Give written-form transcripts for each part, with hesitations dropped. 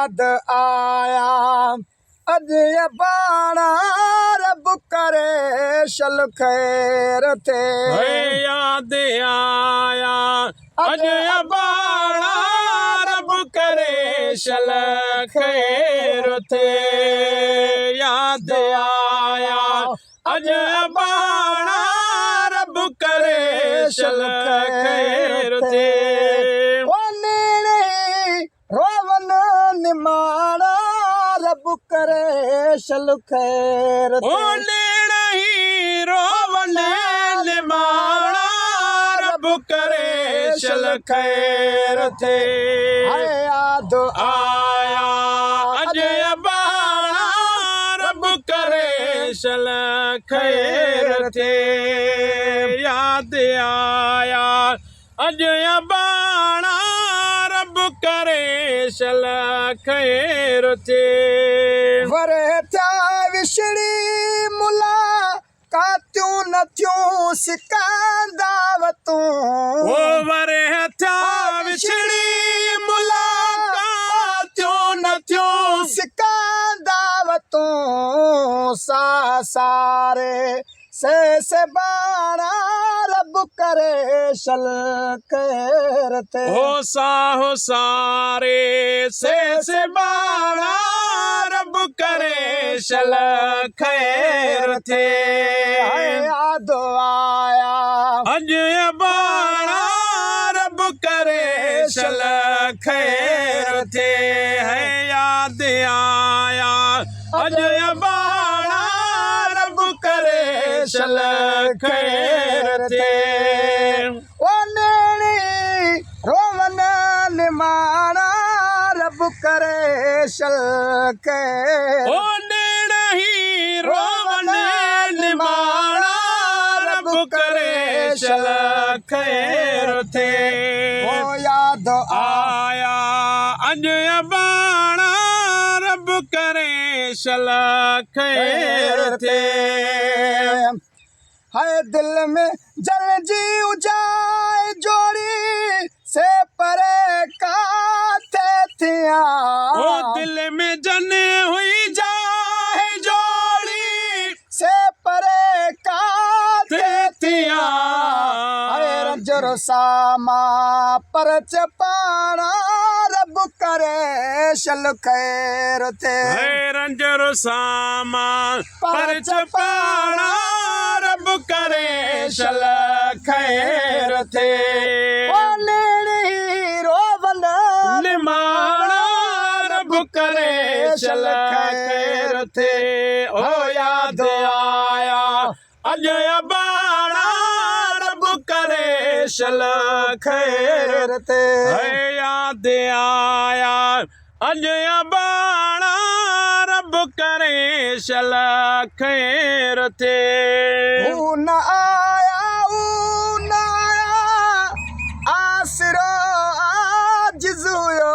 याद आया अज ये बाणा रब करे शल खैर थे याद आया अज ये बाणा रब करे शल खैर थे याद आया अज ये बाणा रब करे शल खैर थे रोवन निमाणा रब करे शल खैर थे नहीं रोवन निमाणा रब करे शल खैर थे याद आया अज बाणा रब करे शल खैर थे याद आया अज बाणा रब करे शल खैर थे वरे थया विछड़ी मुला कातियूं न थियूं सिकांदावतूं वरे थया विछड़ी मुला कातियूं न थियूं सिकांदावतूं सा सारे से बाणा रब करे शल खैर थे हो सारे से बाणा रब करे शल खैर थे याद आया अज बाणा रब करे शल खैर थे याद आया अज बाणा रब करे शल खैर थे रोवन निमाणा रब करे शल खैर नहीं रोवन निमाणा रब करे शल खैर थे याद आया अज बाणा रब करे शल खैर थे है दिल में जल जी उजाए जोड़ी से परे काते थिया दिल में जन हुई जाए जोड़ी से परे काते थिया रंजर सामा पर चपाना रब करे शल खैर थे रंजर सामा पर चपाना रब करे शल खैर थे रोवन निमाणा रब करे शल खैर थे ओ याद आया अज बाणा रब करे शल खैर थे याद आया अज बाणा रब करे शल खैर थे न आया आसरो आजिज़ हुयो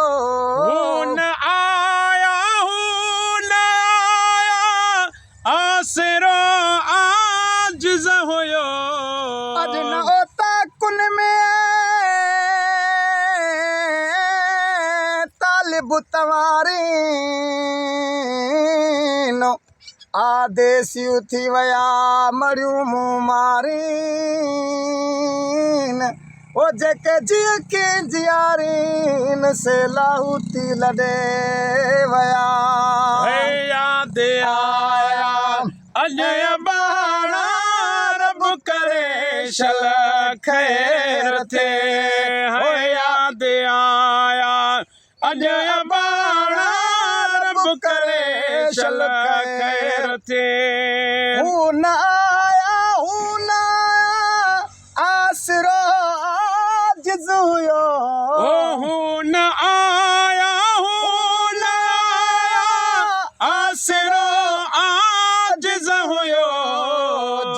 न आया आसरो आजिज़ हुयो अज न होता कुन में तालिब तवारी नो आदेसी थी वया मरियूं मुंह मारी ओ जेके जिय के जियारीन से लाहूती लॾे वया याद आया अज बाणा रब करे शल खैर थे याद आया अज बाणा रब करे शल खैर थे न आया आसरो आजिज़ हुयो न आया आसरो आजिज़ हुयो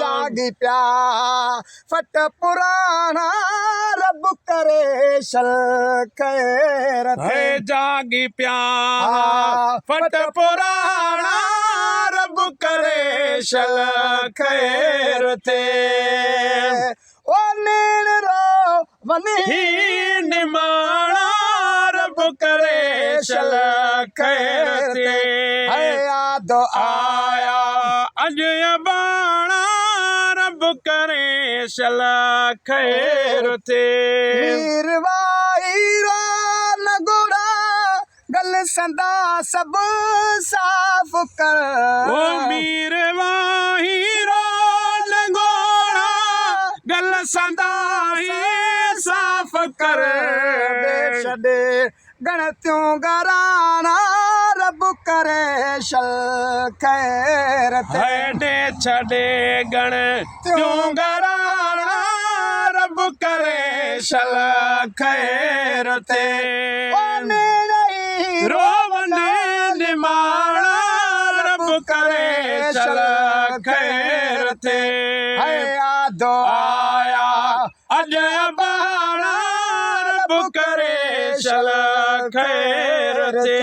जागी प्या फट पुराना रब करे शल खैर थे जागी प्या फट पुराना रब करे शल खैर थे ओ नीण रो वनी ही निमाणा रब करे शल खैर ते याद आया अज बाणा रब करे सल खैर ते मीरवाई रो नगुड़ा गल संदा सब साफ कर ओ मीर वाहीरो लंगोड़ा गल संदा ही साफ कर छॾे गणतियूं घराना रब करे सल खैर ते हेडे छॾे गण त्यूं घराना रब करे सल खैर ते रोवन निमाणा रब करे सल खैर ते याद आया अज बाणा रब करे सल खैर ते